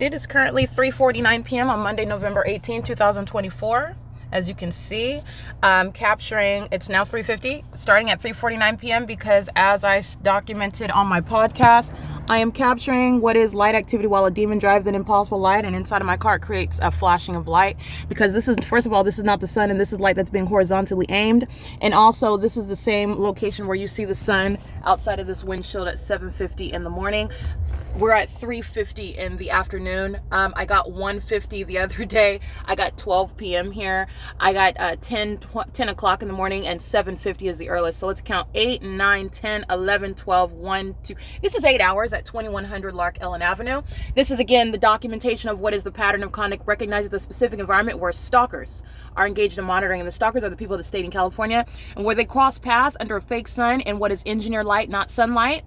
It is currently 3:49 p.m. on Monday, November 18, 2024. As you can see, capturing, it's now 3:50, starting at 3:49 p.m. because as I documented on my podcast, I am capturing what is light activity while a demon drives an impossible light, and inside of my car it creates a flashing of light, because this is, first of all, this is not the sun, and this is light that's being horizontally aimed, and also this is the same location where you see the sun outside of this windshield at 7:50 in the morning. We're at 3:50 in the afternoon. I got 1:50 the other day. I got 12 p.m. here. I got 10 o'clock in the morning, and 7:50 is the earliest. So let's count 8, 9, 10, 11, 12, 1, 2. This is 8 hours at 2100 Lark Ellen Avenue. This is, again, the documentation of what is the pattern of conduct, recognizing the specific environment where stalkers are engaged in monitoring. And the stalkers are the people of the state in California, and where they cross path under a fake sun in what is engineered light, not sunlight.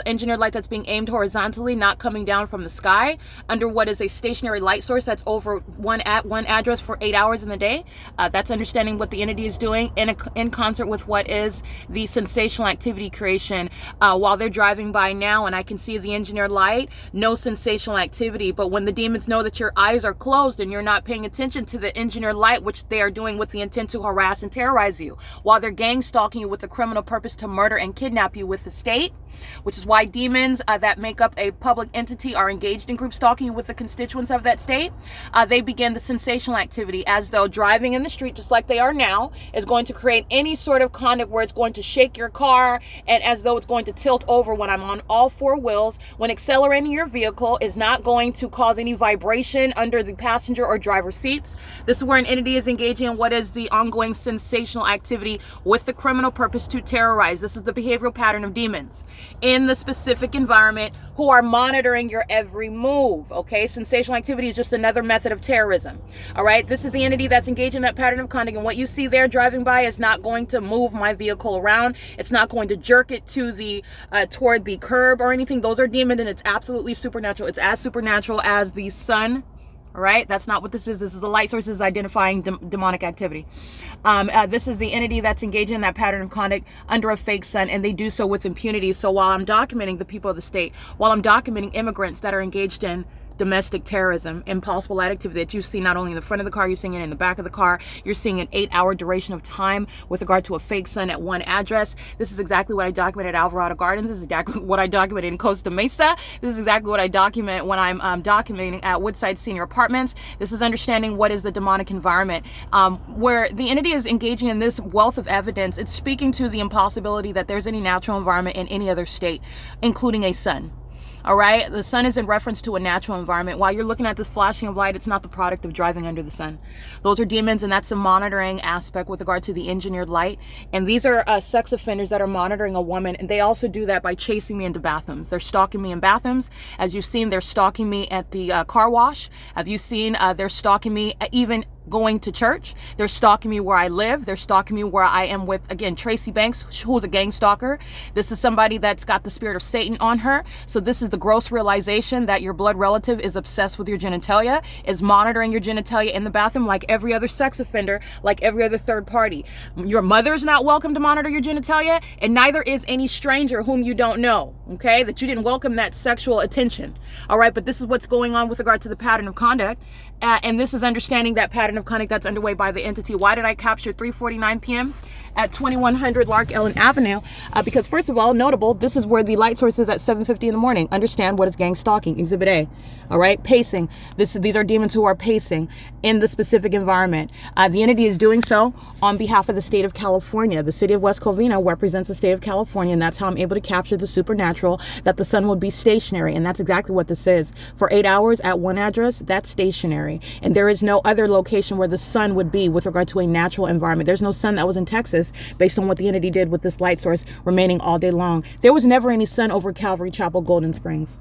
Engineered light that's being aimed horizontally, not coming down from the sky, under what is a stationary light source that's over one address for 8 hours in the day. That's understanding what the entity is doing in concert with what is the sensational activity creation while they're driving by now, and I can see the engineered light, no sensational activity. But when the demons know that your eyes are closed and you're not paying attention to the engineered light, which they are doing with the intent to harass and terrorize you, while they're gang stalking you with the criminal purpose to murder and kidnap you with the state, which is why demons that make up a public entity are engaged in group stalking you with the constituents of that state. They begin the sensational activity as though driving in the street, just like they are now, is going to create any sort of conduct where it's going to shake your car, and as though it's going to tilt over when I'm on all four wheels. When accelerating your vehicle is not going to cause any vibration under the passenger or driver seats. This is where an entity is engaging in what is the ongoing sensational activity with the criminal purpose to terrorize. This is the behavioral pattern of demons in the specific environment who are monitoring your every move. Okay, sensational activity is just another method of terrorism. All right, this is the entity that's engaged in that pattern of conduct, and what you see there driving by is not going to move my vehicle around. It's not going to jerk it to the toward the curb or anything. Those are demons, and it's absolutely supernatural. It's as supernatural as the sun. All right, that's not what this is. This is the light sources identifying demonic activity. This is the entity that's engaging in that pattern of conduct under a fake sun, and they do so with impunity. So while I'm documenting the people of the state, while I'm documenting immigrants that are engaged in domestic terrorism, impossible light activity that you see not only in the front of the car, you're seeing it in the back of the car. You're seeing an 8-hour duration of time with regard to a fake sun at one address. This is exactly what I documented at Alvarado Gardens. This is exactly what I documented in Costa Mesa. This is exactly what I document when I'm documenting at Woodside Senior Apartments. This is understanding what is the demonic environment where the entity is engaging in this wealth of evidence. It's speaking to the impossibility that there's any natural environment in any other state, including a sun. All right, the sun is in reference to a natural environment. While you're looking at this flashing of light, it's not the product of driving under the sun. Those are demons, and that's the monitoring aspect with regard to the engineered light. And these are sex offenders that are monitoring a woman, and they also do that by chasing me into bathrooms. They're stalking me in bathrooms. As you've seen, they're stalking me at the car wash. Have you seen they're stalking me even going to church? They're stalking me where I live. They're stalking me where I am with, again, Tracy Banks, who's a gang stalker. This is somebody that's got the spirit of Satan on her. So this is the gross realization that your blood relative is obsessed with your genitalia, is monitoring your genitalia in the bathroom like every other sex offender, like every other third party. Your mother's not welcome to monitor your genitalia, and neither is any stranger whom you don't know, okay, that you didn't welcome that sexual attention. All right, but this is what's going on with regard to the pattern of conduct. And this is understanding that pattern of conduct that's underway by the entity. Why did I capture 3:49 p.m. at 2100 Lark Ellen Avenue? Because first of all, notable, this is where the light source is at 7:50 in the morning. Understand what is gang stalking, Exhibit A. All right, pacing. These are demons who are pacing in the specific environment. The entity is doing so on behalf of the state of California. The city of West Covina represents the state of California, and that's how I'm able to capture the supernatural, that the sun would be stationary. And that's exactly what this is. For 8 hours at one address, that's stationary. And there is no other location where the sun would be with regard to a natural environment. There's no sun that was in Texas based on what the entity did with this light source remaining all day long. There was never any sun over Calvary Chapel, Golden Springs.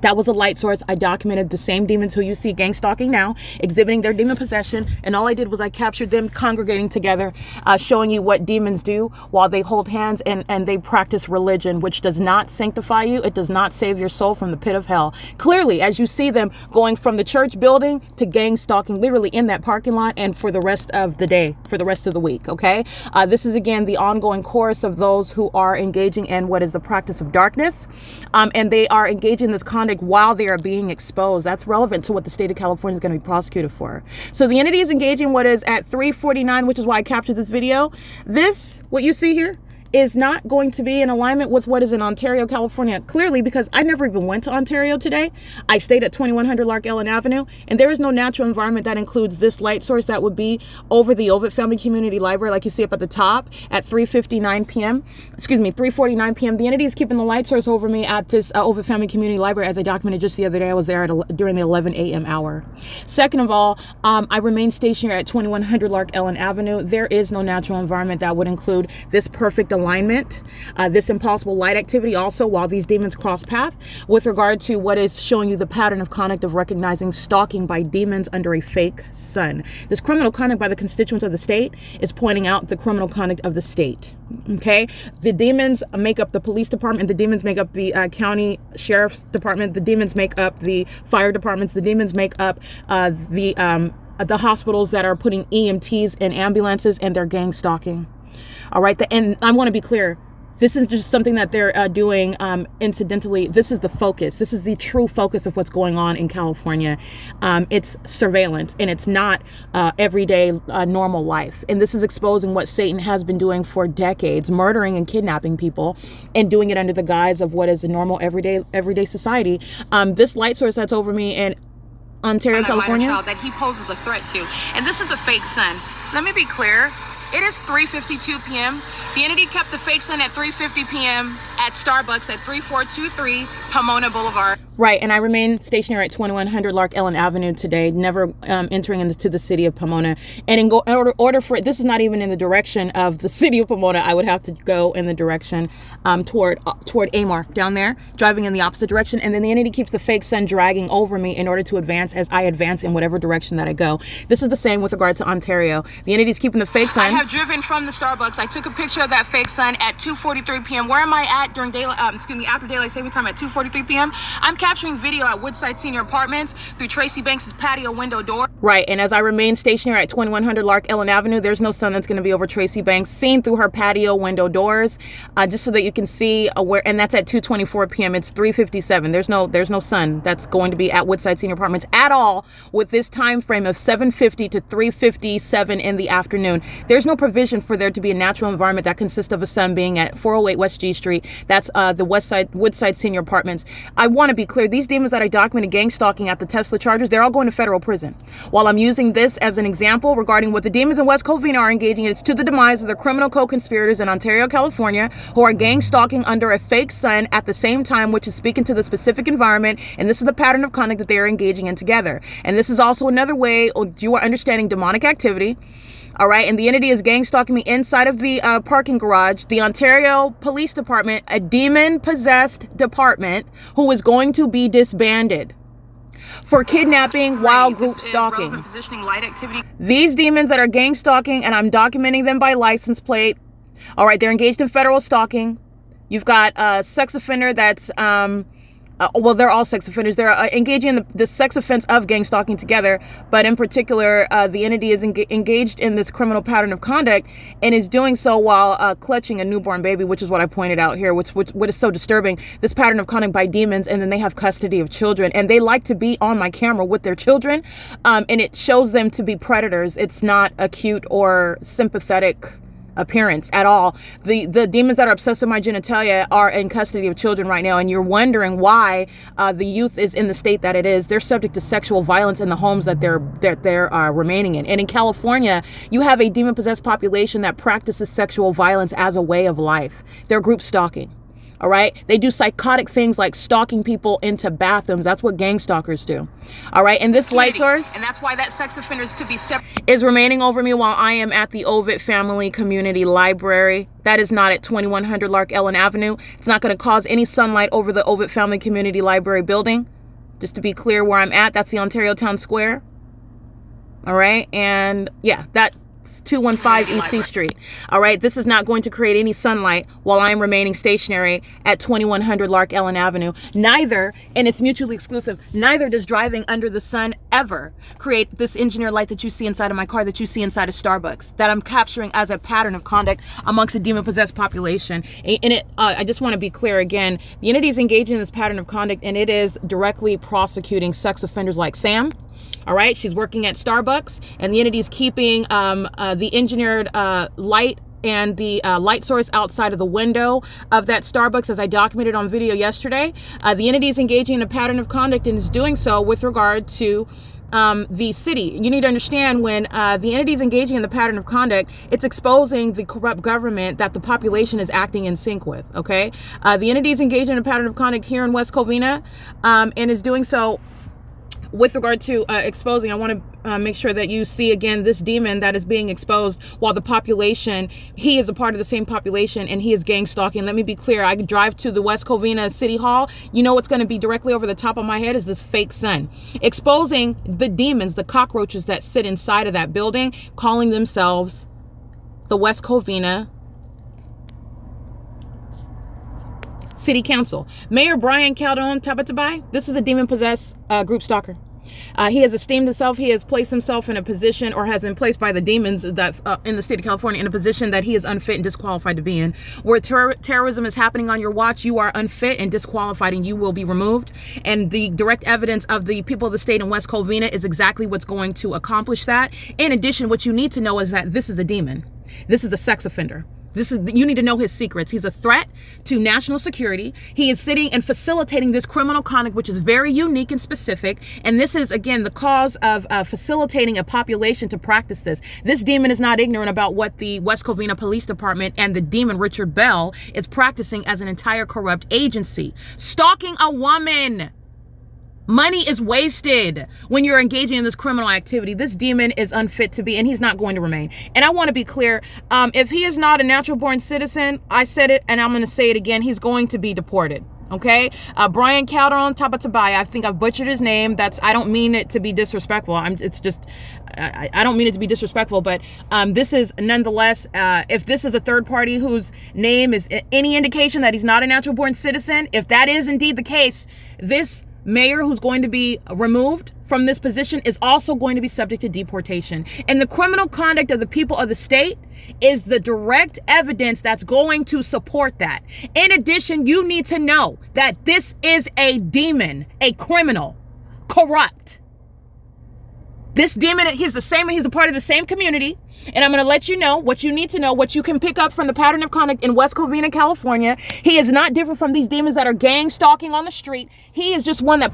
That was a light source. I documented the same demons who you see gang stalking now, exhibiting their demon possession. And all I did was I captured them congregating together, showing you what demons do while they hold hands and they practice religion, which does not sanctify you. It does not save your soul from the pit of hell. Clearly, as you see them going from the church building to gang stalking, literally in that parking lot and for the rest of the day, for the rest of the week. Okay. This is, again, the ongoing chorus of those who are engaging in what is the practice of darkness. And they are engaging in this conduct conduct while they are being exposed. That's relevant to what the state of California is going to be prosecuted for. So the entity is engaging what is at 3:49, which is why I captured this video. This, what you see here, is not going to be in alignment with what is in Ontario, California, clearly, because I never even went to Ontario today. I stayed at 2100 Lark Ellen Avenue, and there is no natural environment that includes this light source that would be over the Ovid Family Community Library, like you see up at the top, at 3:59 p.m. Excuse me, 3:49 p.m. The entity is keeping the light source over me at this Ovid Family Community Library, as I documented just the other day. I was there during the 11 a.m. hour. Second of all, I remain stationary at 2100 Lark Ellen Avenue. There is no natural environment that would include this perfect alignment, this impossible light activity also while these demons cross path, with regard to what is showing you the pattern of conduct of recognizing stalking by demons under a fake sun. This criminal conduct by the constituents of the state is pointing out the criminal conduct of the state. Okay, the demons make up the police department, the demons make up the county sheriff's department, the demons make up the fire departments, the demons make up the hospitals that are putting EMTs in ambulances, and they're gang stalking. All right, and I want to be clear, this is just something that they're doing incidentally. This is the focus. This is the true focus of what's going on in California. It's surveillance, and it's not everyday normal life. And this is exposing what Satan has been doing for decades, murdering and kidnapping people, and doing it under the guise of what is a normal everyday society. This light source that's over me in Ontario, California, that he poses a threat to, and this is the fake sun. Let me be clear. It is 3:52 p.m. The entity kept the fake sun at 3:50 p.m. at Starbucks at 3423 Pomona Boulevard. Right, and I remain stationary at 2100 Lark Ellen Avenue today, never entering into the city of Pomona. And in order for it, this is not even in the direction of the city of Pomona. I would have to go in the direction toward Amar, down there, driving in the opposite direction. And then the entity keeps the fake sun dragging over me in order to advance as I advance in whatever direction that I go. This is the same with regard to Ontario. The entity is keeping the fake sun. I have driven from the Starbucks. I took a picture of that fake sun at 2:43 p.m. Where am I at during daylight? After daylight saving time at 2:43 p.m. I'm capturing video at Woodside Senior Apartments through Tracy Banks's patio window door. Right, and as I remain stationary at 2100 Lark Ellen Avenue, there's no sun that's going to be over Tracy Banks, seen through her patio window doors, just so that you can see where. And that's at 2:24 p.m. It's 3:57. There's no sun that's going to be at Woodside Senior Apartments at all with this time frame of 7:50 to 3:57 in the afternoon. There's no provision for there to be a natural environment that consists of a sun being at 408 West G Street. That's the Woodside Senior Apartments. I want to be clear. These demons that I documented gang stalking at the Tesla charges, they're all going to federal prison. While I'm using this as an example regarding what the demons in West Covina are engaging in, it's to the demise of the criminal co-conspirators in Ontario, California, who are gang stalking under a fake sun at the same time, which is speaking to the specific environment. And this is the pattern of conduct that they are engaging in together. And this is also another way you are understanding demonic activity. All right, and the entity is gang stalking me inside of the parking garage. The Ontario Police Department, a demon-possessed department, who is going to be disbanded for kidnapping while group stalking. These demons that are gang stalking, and I'm documenting them by license plate. All right, they're engaged in federal stalking. You've got a sex offender that's well, they're all sex offenders. They're engaging in the sex offense of gang stalking together. But in particular, the entity is engaged in this criminal pattern of conduct and is doing so while clutching a newborn baby, which is what I pointed out here, what is so disturbing. This pattern of conduct by demons, and then they have custody of children. And they like to be on my camera with their children. And it shows them to be predators. It's not a cute or sympathetic appearance at all. The demons that are obsessed with my genitalia are in custody of children right now, and you're wondering why the youth is in the state that it is. They're subject to sexual violence in the homes that they're remaining in. And in California, you have a demon-possessed population that practices sexual violence as a way of life. They're group stalking. All right. They do psychotic things like stalking people into bathrooms. That's what gang stalkers do. All right. And this light source, and that's why that sex offender is to be separate, is remaining over me while I am at the Ovid Family Community Library. That is not at 2100 Lark Ellen Avenue. It's not going to cause any sunlight over the Ovid Family Community Library building. Just to be clear where I'm at, that's the Ontario Town Square. All right. And yeah, that's 215 EC Street. All right, this is not going to create any sunlight while I am remaining stationary at 2100 Lark Ellen Avenue. Neither, and it's mutually exclusive, neither does driving under the sun ever create this engineer light that you see inside of my car, that you see inside of Starbucks, that I'm capturing as a pattern of conduct amongst a demon-possessed population. And I just want to be clear again, the entity is engaging in this pattern of conduct, and it is directly prosecuting sex offenders like Sam. All right, she's working at Starbucks, and the entity is keeping the engineered light and the light source outside of the window of that Starbucks, as I documented on video yesterday. The entity is engaging in a pattern of conduct and is doing so with regard to the city. You need to understand, when the entity is engaging in the pattern of conduct, it's exposing the corrupt government that the population is acting in sync with, okay? The entity is engaging in a pattern of conduct here in West Covina, and is doing so with regard to exposing. I want to make sure that you see again this demon that is being exposed, while the population, he is a part of the same population, and he is gang stalking. Let me be clear, I drive to the West Covina City Hall. You know what's going to be directly over the top of my head is this fake sun, exposing the demons, the cockroaches that sit inside of that building, calling themselves the West Covina City Council. Mayor Brian Calderon Tabatabai, this is a demon-possessed group stalker. He has esteemed himself, he has placed himself in a position, or has been placed by the demons that in the state of California, in a position that he is unfit and disqualified to be in. Where terrorism is happening on your watch, you are unfit and disqualified, and you will be removed. And the direct evidence of the people of the state in West Covina is exactly what's going to accomplish that. In addition, what you need to know is that this is a demon. This is a sex offender. You need to know his secrets. He's a threat to national security. He is sitting and facilitating this criminal conduct, which is very unique and specific. And this is, again, the cause of facilitating a population to practice this. This demon is not ignorant about what the West Covina Police Department and the demon Richard Bell is practicing as an entire corrupt agency. Stalking a woman. Money is wasted when you're engaging in this criminal activity. This demon is unfit to be, and he's not going to remain. And I want to be clear, if he is not a natural born citizen, I said it and I'm going to say it again, he's going to be deported. Okay, Brian Calderon Tabatabai, I think I've butchered his name. I don't mean it to be disrespectful. I don't mean it to be disrespectful, but this is nonetheless, if this is a third party whose name is any indication that he's not a natural born citizen, if that is indeed the case, this mayor who's going to be removed from this position is also going to be subject to deportation. And the criminal conduct of the people of the state is the direct evidence that's going to support that. In addition, you need to know that this is a demon, a criminal, corrupt. This demon, he's a part of the same community. And I'm going to let you know what you need to know, what you can pick up from the pattern of conduct in West Covina, California. He is not different from these demons that are gang stalking on the street. He is just one that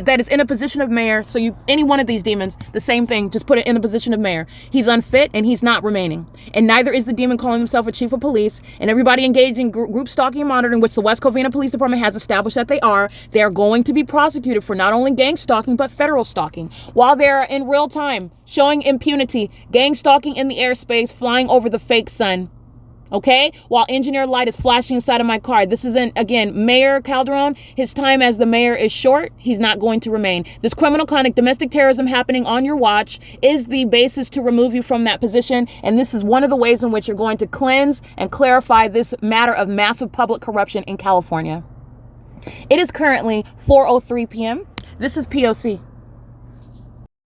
that is in a position of mayor. So any one of these demons, the same thing, just put it in a position of mayor. He's unfit and he's not remaining. And neither is the demon calling himself a chief of police. And everybody engaged in group stalking and monitoring, which the West Covina Police Department has established that they are going to be prosecuted for not only gang stalking, but federal stalking. While they're in real time showing impunity, gang stalking in the airspace, flying over the fake sun. Okay, while engineer light is flashing inside of my car. This isn't, again, Mayor Calderon, his time as the mayor is short. He's not going to remain. This criminal conduct, domestic terrorism happening on your watch, is the basis to remove you from that position. And this is one of the ways in which you're going to cleanse and clarify this matter of massive public corruption in California. It is currently 4:03 p.m. This is P.O.C.